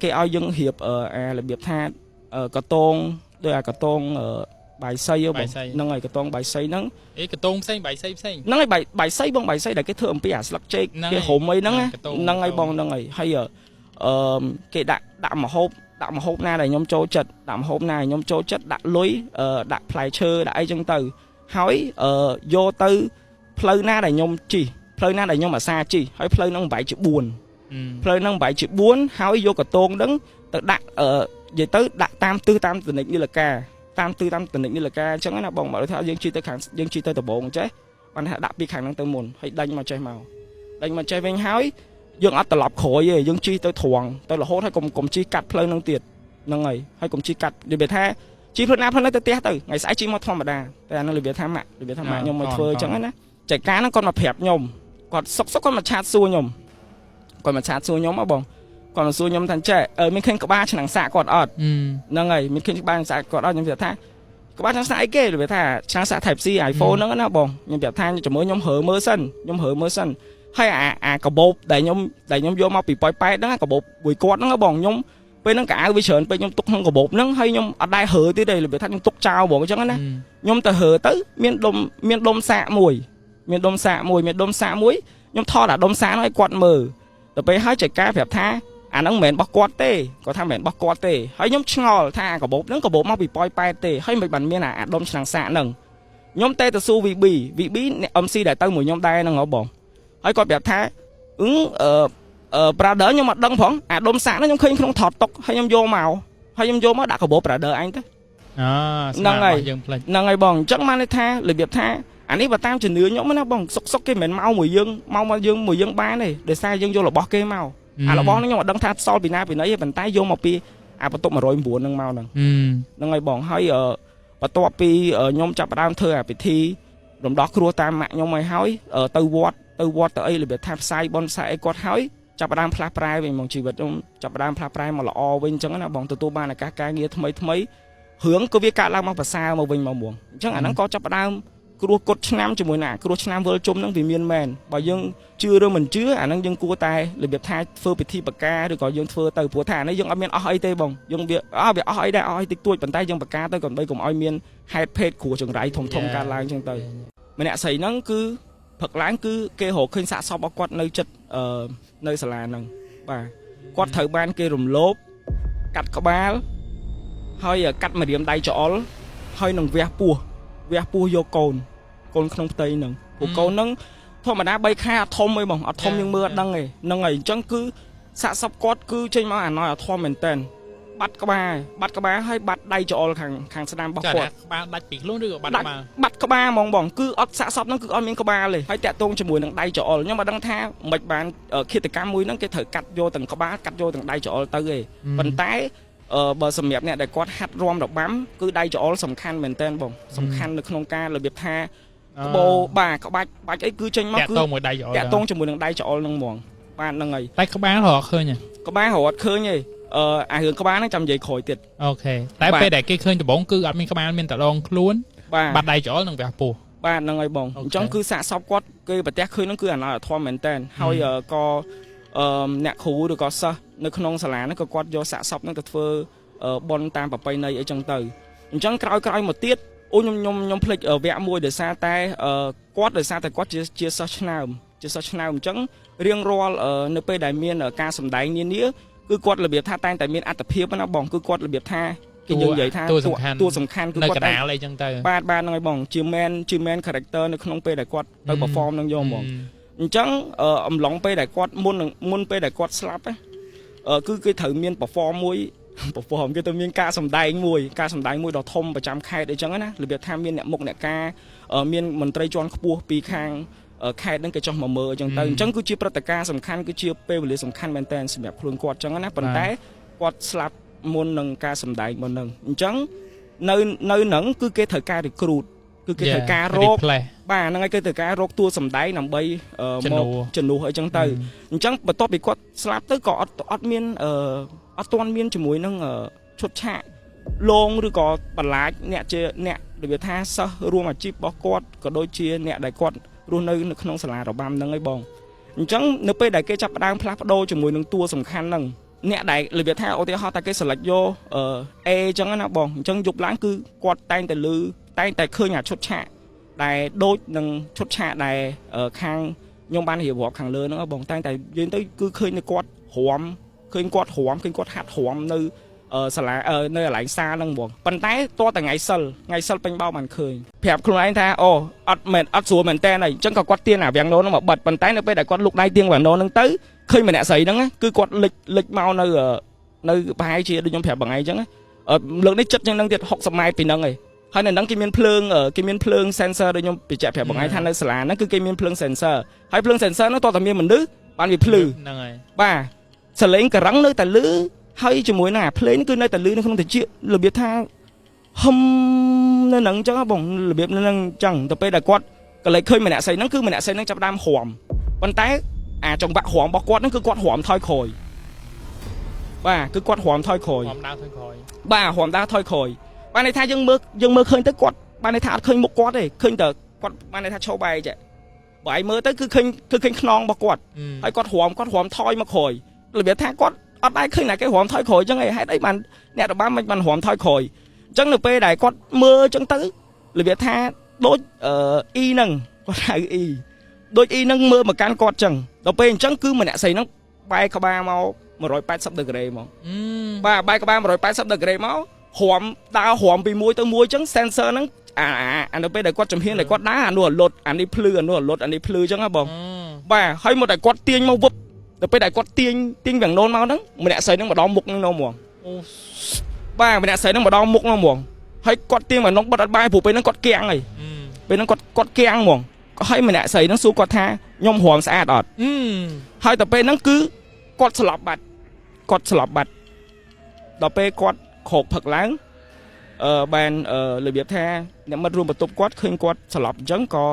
គេឲ្យយើងរៀបរបៀបថាកតងដោយកតងបាយសីហ្នឹងហើយកតងបាយសីហ្នឹងកតងផ្សេងបាយសីផ្សេងហ្នឹងហើយបាយសីបងបាយសីដែលគេធ្វើអំពីអាស្លឹកចេកគេរុំអីហ្នឹងហ្នឹងហើយបងហ្នឹងហើយគេដាក់ម្ហូបណាដែលខ្ញុំចូលចិត្តដាក់ម្ហូបណាដែលខ្ញុំចូលចិត្តដាក់លុយដាក់ផ្លែឈើដាក់អីចឹងទៅហើយយកទៅផ្លូវណាដែលខ្ញុំជិះផ្លូវណាដែលខ្ញុំអាសាជិះហើយផ្លូវហ្នឹងបែកជា4ផ្លូវហ្នឹងបែកជា4ហើយយកកតងហ្នឹងទៅដាក់និយាយទៅដាក់តាមទិសតាមតនិចនីលកាតាមទិសតាមតនិចនីលកាអញ្ចឹងណាបងបើថាយើងជិះទៅខាងយើងជិះទៅដំបងចេះបានថាដាក់ពីខាងហ្នឹងទៅមុនហើយដេញមកចេះវិញហើយយើងអត់ត្រឡប់ក្រោយទេយើងជិះទៅត្រង់ទៅរហូតហើយកុំជិះកាត់ផ្លូវហ្នឹងទៀតហ្នឹងហើយកុំជិះកាត់និយាយថាជិះផ្លូវណាទៅផ្ទះទៅថ្ងៃស្អែកជិះមកធម្មតាតែអានោះរបៀបថាម៉ាក់ខ្ញុំមកធ្វើអញ្ចឹងណាចែកការហ្នឹងគាត់មកប្រាប់ខ្ញុំគាត់សុកគាត់មកឆាតសួរខ្ញុំហ៎បងគាត់មកសួរខ្ញុំថាចេះមានឃើញក្បាលឆ្នាំងសាក់គាត់អត់ហ្នឹងហើយមានឃើញក្បាលឆ្នាំងសាក់គាត់អត់ខ្ញុំប្រាប់ថាក្បាលឆ្នាំងសាក់អីគេរបៀបថាឆ្នាំងសាក់ Type C iPhone ហ្នឹងណាបងខ្ញុំប្រាប់ថាជាមួយខ្ញុំរើមើលសិនហើយអាកាបូបដែលខ្ញុំយកមកពីប៉ោយប៉ែតហ្នឹងកាបូបមួយគាត់ហ្នឹងបងខ្ញុំពេលហ្នឹងកៅអៅវាច្រើនពេកខ្ញុំទុកក្នុងកាបូបហ្នឹងហើយខ្ញុំអត់ដែររើទៀតទេរបៀបថាខ្ញុំទុកចោលបងអញ្ចឹងណាខ្ញុំទៅរើទៅមានដុំសាក់មួយខ្ញុំថតអាដុំសាក់ហ្នឹងឲ្យគាត់មើលទៅពេលហើយចែកការប្រាប់ថាអាហ្នឹងមិនមែនរបស់គាត់ទេគាត់ថាមិនមែនរបស់គាត់ទេហើយខ្ញុំឆ្ងល់ថាកាបូបហ្នឹងកាបូបមកពីប៉ោយប៉ែតទេហើយមិនបានមានអាដុំឆ្នាំងសាក់ហ្នឹងខ្ញុំទៅសួរ VB អ្នក MC ដែលទៅមួយខ្ញុំដែរហ្នឹងហ៎បងហើយគាត់ប្រាប់ថាbrother ខ្ញុំអត់ដឹងផងអាដុំសាក់ហ្នឹងខ្ញុំឃើញក្នុងថតតុកហើយខ្ញុំយកមកដាក់កាបូប brother អញទៅហ្នឹងហើយបងអញ្ចឹងបានន័យថារបៀបថាអានេះបើតាមជំនឿខ្ញុំណាបងសុកគេមិនមែនមកមួយយើងបានទេដោយសារយើងយករបស់គេមកអារបស់ហ្នឹងខ្ញុំអត់ដឹងថាសល់ពីណាពីណីទេប៉ុន្តែយកមកពីអាបន្ទប់109ហ្នឹងមកហ្នឹងហើយបងហើយបន្ទាប់ពីខ្ញុំចាប់ផ្ដើមធ្វើអាពិធីរំដោះគ្រោះតាមម៉ាក់ខ្ញុំហើយទៅវត្តទៅអីរបៀបថាផ្សាយបនផ្សាយអីគាត់ហើយចាប់ផ្ដើមផ្លាស់ប្រែវិញមកជីវិតខ្ញុំចាប់ផ្ដើមផ្លាស់ប្រែមកល្អវិញអញ្ចឹងណាបងទទួលបានឱកាសការងារថ្មីរឿងក៏វាកើតឡើងមកប្រសើរមកវិញមកហ្មងអញ្ចឹងអាហ្នឹងក៏ចាប់ផ្ដើមគ្រោះកត់ឆ្នាំជាមួយណាគ្រោះឆ្នាំវិលជុំហ្នឹងវាមានមែនបើយើងជឿឬមិនជឿអាហ្នឹងយើងគួរតែរបៀបថាធ្វើពិធីបកាឬក៏យើងធ្វើទៅព្រោះថាអានេះយើងអត់មានអស់អីទេបងយើងវាអស់អីដែរអស់អីតិចតួចប៉ុន្តែយើងបកាទៅកុំឲ្យមានហេតុភេទគ្រោះចង្រៃធំកើតឡើងអញ្ចឹងទៅម្នាក់ស្រីហ្នឹងគឺផឹកឡើងគឺគេរកឃើញសាកសពរបស់គាត់នៅចិត្តនៅសាលាហ្នឹងបាទគាត់ត្រូវបានគេរំលោភកាត់ក្បាលហើយកាត់ម្រាមដៃច្អល់ហើយនឹងវះពោះយកកូនក្នុងផ្ទៃហ្នឹងពួកកូនហ្នឹងធម្មតា3ខែអត់ធំទេបងអត់ធំយើងមើលអត់ដឹងទេហ្នឹងហើយអញ្ចឹងគឺសាកសពគាត់គឺចេញមកអាណយអត់ធំមែនតើបាត់ក្បាលហើយបាត់ដៃច្អល់ខាងស្ដាំរបស់គាត់ក្បាលដាច់ពីខ្លួនឬក៏បាត់ក្បាលហ្មងបងគឺអត់សាកសពហ្នឹងគឺអត់មានក្បាលទេហើយតាក់ទងជាមួយនឹងដៃច្អល់ខ្ញុំមិនដឹងថាមិនបានឃាតកម្មមួយហ្នឹងគេត្រូវកាត់យកទាំងក្បាលកាត់យកទាំងដៃច្អល់ទៅទេប៉ុន្តែបើសម្រាប់អ្នកដែលគាត់ហាត់រាំរបាំគឺដៃច្អល់សំខាន់មែនតើបងសំខាន់នៅក្នុងការរបៀបថាក្បោបាទក្បាច់អីគឺចេញមកគឺតាក់ទងជាមួយនឹងដៃច្អល់ហ្នឹងហ្មងបាទហ្នឹងហើយតែក្បាលរកឃើញក្បាលរកអត់ឃើញទេអារឿងក្បាលហ្នឹងចាំនិយាយក្រោយទៀតអូខេតែពេលដែលគេឃើញដំបងគឺអត់មានក្បាលមានតែដងខ្លួនបាត់ដៃច្អល់និងវះពោះបាទហ្នឹងហើយបងអញ្ចឹងគឺសាកសពគាត់គេប្រទះឃើញហ្នឹងគឺអាណយអធមមែនតើហើយក៏អ្នកគ្រូឬក៏សិស្សនៅក្នុងសាលាហ្នឹងក៏គាត់យកសាកសពហ្នឹងទៅធ្វើបុណ្យតាមប្រពៃណីអីចឹងទៅអញ្ចឹងក្រោយមកទៀតខ្ញុំភ្លេចវគ្គមួយដោយសារតែគាត់ជាសិស្សឆ្នើមអញ្ចឹងរៀងរាល់នៅពេលដែលមានការសម្ដែងនានាគឺគាត់របៀបថាតែងតែមានអត្តភាពណាបងគឺគាត់របៀបថាគេយើងនិយាយថាតួសំខាន់គឺគាត់នៅកណ្ដាលអីចឹងទៅបាទហ្នឹងហើយបងជា main character នៅក្នុងពេលដែលគាត់ទៅ perform នឹងយកហ្មងអញ្ចឹងអំឡុងពេលដែលគាត់មុនពេលដែលគាត់ស្លាប់គឺគេត្រូវមាន perform គេទៅមានការសម្ដែងមួយដ៏ធំប្រចាំខេត្តអីចឹងណារបៀបថាមានអ្នកមុខអ្នកការមានមន្ត្រីជាន់ខ្ពស់ពីខាងខេត្តហ្នឹងគេចុះមកមើលអញ្ចឹងទៅអញ្ចឹងគឺជាព្រឹត្តិការណ៍សំខាន់គឺជាពេលវេលាសំខាន់មែនតើសម្រាប់ខ្លួនគាត់អញ្ចឹងណាប៉ុន្តែគាត់ស្លាប់មុននឹងការសម្ដែងមុនហ្នឹងអញ្ចឹងនៅហ្នឹងគឺគេត្រូវការ recruit គឺគេត្រូវការរកបាទហ្នឹងហើយគេត្រូវការរកតួសម្ដែងដើម្បីមកជំនួសអីចឹងទៅអញ្ចឹងបន្ទាប់ពីគាត់ស្លាប់ទៅក៏អត់ទាន់មានជាមួយនឹងឈុតឆាកលងឬក៏បន្លាចអ្នកជាអ្នករបៀបថាសិស្សរួមអាជីពរបស់គាត់ក៏ដូចជាអ្នកដែលគាត់រស់នៅក្នុងសាលារបាំហ្នឹងឯងបងអញ្ចឹងនៅពេលដែលគេចាប់ផ្ដើមផ្លាស់ប្ដូរជាមួយនឹងតួសំខាន់ហ្នឹង nè đại lời Việt tha ô tiêu họ ta cái select vô e chẳng nó bong chẳng dục lãng cứ quạt tay tại lư tay tại khơi nhà chốt chạ đại đôi nâng chốt chạ đại khang nhung ban hiểu học hàng lớn nó bong tay tại đến tới cứ khơi nơi quạt hòm khơi quạt hạt hòm nơi nơi lại xa nâng buồn bàn tay to tại ngày sân bánh bao màn khơi phẹp không anh tha ô ắt xuống mình tên này chẳng có quạt tiên à vàng nó mà bật bàn tay nó bây đại quạt lục đai tiên và nó nâng tới khơi mình đã xảy đó cứ quạt lịch mau nơi bài chia đi nhóm phẹp bằng ngày chẳng lượng đấy chất nhưng nâng tiệt học sập mai pin nâng này hay là nâng cái miếng phượng sensor đi nhóm bị chạy phẹp bằng ngày than nơi sả nó cứ cái miếng phượng sensor hay phượng sensor nó to tầm miếng mình đứt bạn bị phư ba sờ lấy cả rắn nơi tại lứ hay chỉ mối nè play nó cứ nơi tại lứ nó không thể chịu là biết tha hâm nên nâng chắc bỏng là biết nên nâng chẳng tập đại quạt cái lấy khơi mình đã xây nó cứ mình đã xây nó chập đam hòm con té trong bạn hòm bọc quạt nó cứ quạt hòm thôi khồi ba cứ quạt hòm thôi khồi ba hòm đa thôi khồi ban này tha dân mơ khơi tới quạt ban này tha khơi một quạt này khơi tờ quạt ban này tha châu bay chạy bởi mơ tới cứ khơi non bọc quạt hay quạt hòm thôi mà khồi là biết tha quạt ở đây khơi này cái hòm thôi khồi chẳng này hay đấy bạn nè đó bạn hòm thôi khồi chẳng được pe đại quạt mơ chẳng tới là biết tha đôi y nâng quạt y đôi y nâng mơ mà can quạt chẳng đó pe chẳng cứ mình đã xây nó bay cả ba mau 180 degree មកបាទបាយក្បាល180 degree មកហួមដើរហួមពីមួយទៅមួយចឹង sensor ហ្នឹងអានៅពេលដែលគាត់ចំហៀងដែលគាត់ដើរអានោះលុតអានេះភ្លឺអានោះលុតអានេះភ្លឺចឹងហ៎បងបាទហើយមកតែគាត់ទាញមកវឹបទៅពេលដែលគាត់ទាញវាំងណូនមកហ្នឹងម្នាក់ស្រីហ្នឹងម្ដងមុខហ្នឹងហ្មងបាទម្នាក់ស្រីហ្នឹងម្ដងមុខហ្នឹងហ្មងហើយគាត់ទាញមកនងបិទអត់បាយព្រោះពេលហ្នឹងគាត់គាំងហើយពេលហ្នឹងគាត់គាំងហ្មងហើយម្នាក់ស្រីហ្នឹងសួរគាត់ថាខ្ញុំហួមស្អាតអត់ហើយតែពេលហ្នឹងគឺគាត់ស្លាប់បាត់ដល់ពេលគាត់ខោកផឹកឡើងបានរបៀបថាអ្នកមិត្តរួមបន្ទប់គាត់ឃើញគាត់ស្លាប់អញ្ចឹងក៏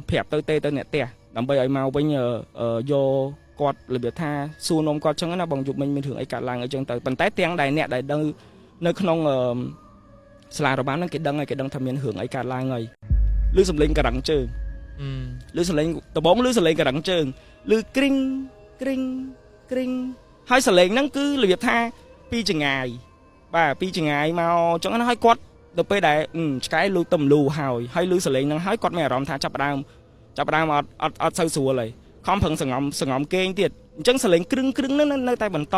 ប្រាប់ទៅអ្នកផ្ទះដើម្បីឲ្យមកវិញយកគាត់របៀបថាសួរនំគាត់អញ្ចឹងណាបងយុគមិញមានរឿងអីកើតឡើងអញ្ចឹងទៅប៉ុន្តែទាំងដែលអ្នកដែលនៅក្នុងសាលារបាំហ្នឹងគេដឹងថាមានរឿងអីកើតឡើងហើយឮសំឡេងករ៉ាំងជើងឮសំឡេងដំបងឮសំឡេងករ៉ាំងជើងឮគ្រីងហើយសលេងហ្នឹងគឺរបៀបថាពីចងាយបាទពីចងាយមកអញ្ចឹងណាហើយគាត់ទៅពេលដែលឆ្កែលូទំលូហើយលឺសលេងហ្នឹងហើយគាត់មានអារម្មណ៍ថាចាប់ដើមអត់សូវស្រួលហើយខំប្រឹងសងំគេងទៀតអញ្ចឹងសលេងគ្រឹងហ្នឹងនៅតែបន្ត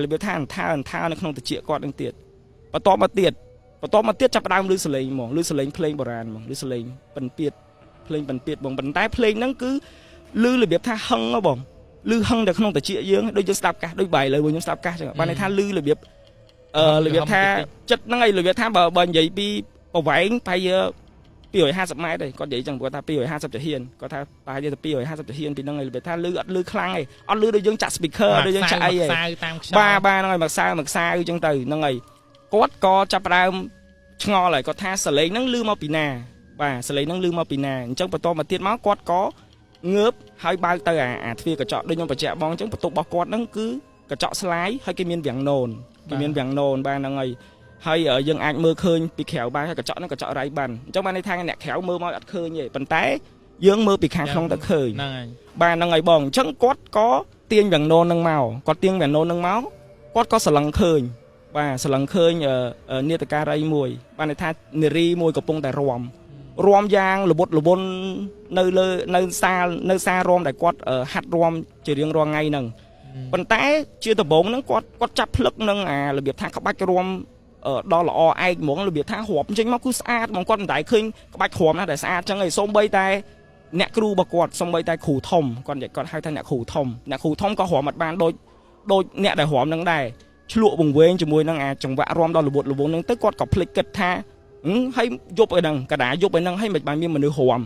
របៀបថាអន្ថានៅក្នុងតិចគាត់ហ្នឹងទៀតបន្ទាប់មកទៀតចាប់ដើមលឺសលេងហ្មងលឺសលេងភ្លេងបុរាណហ្មងលឺសលេងពិនពៀតភ្លេងពិនពៀតបងប៉ុន្តែភ្លេងហ្នឹងគឺលឺរបៀបថាហឹងហ៎បងលឺហឹងតែក្នុងតិចយើងដូចយើងស្ដាប់កាសដូចបាយលើខ្ញុំស្ដាប់កាសចឹងបានន័យថាលឺរបៀបថាចិត្តហ្នឹងឯងរបៀបថាបើនិយាយពីប្រវែងប្រហែល250ម៉ែត្រឯងគាត់និយាយចឹងគាត់ថា250ចាហ៊ានគាត់ថាប្រហែលទៅ250ចាហ៊ានពីហ្នឹងឯងរបៀបថាលឺអត់លឺខ្លាំងឯងអត់លឺដូចយើងចាក់ speaker ដូចយើងចាក់អីឯងបាទហ្នឹងឯងមកខ្សែចឹងទៅហ្នឹងឯងគាត់ក៏ចាប់ផ្ដើមឆ្ងល់ហើយគាត់ថាសលេងហ្នឹងលឺមកពីណាបាទសលេងហ្នឹងលឺមកពីណាអញ្ចឹងបន្តមកទៀតមកគាត់ក៏ងើបហើយបើកទៅអាទ្វារកញ្ចក់ដូចខ្ញុំបញ្ជាក់បងអញ្ចឹងបន្ទប់របស់គាត់ហ្នឹងគឺកញ្ចក់ស្លាយហើយគេមានវាំងណូនបានហ្នឹងហើយយើងអាចមើលឃើញពីក្រៅបានហើយកញ្ចក់ហ្នឹងកញ្ចក់រៃបានអញ្ចឹងបានន័យថាអ្នកក្រៅមើលមកអត់ឃើញទេប៉ុន្តែយើងមើលពីខាងក្នុងទៅឃើញហ្នឹងហើយបាទហ្នឹងហើយបងអញ្ចឹងគាត់ក៏ទាញវាំងណូនហ្នឹងមកគាត់ក៏ស្រឡឹងឃើញបាទស្រឡឹងឃើញនាដការីមួយបានន័យថានារីមួយកំពុងតែរំយ៉ាងល្បុតល្វន់នៅសាររំដែលគាត់ហាត់រំជារៀងរាល់ថ្ងៃហ្នឹងប៉ុន្តែជាដំបូងហ្នឹងគាត់ចាប់ភ្លឹកនឹងរបៀបថាក្បាច់រំដល់ល្អឯកហ្មងរបៀបថារាប់ចេញមកគឺស្អាតហ្មងគាត់មិនដែលឃើញក្បាច់រំណាដែលស្អាតចឹងឯងសូម្បីតែអ្នកគ្រូរបស់គាត់សូម្បីតែគ្រូធំគាត់ហៅថាអ្នកគ្រូធំក៏រំអត់បានដូចអ្នកដែលរំហ្នឹងដែរឆ្លក់វង្វេងជាមួយនឹងចង្វាក់រំដល់ល្បុតល្វន់ហ្នឹងទៅគាត់ក៏ភ្លេចគិតថាហើយយប់ឯហ្នឹងកដាយប់ឯហ្នឹងហើយមិនបានមានមនុស្សរំ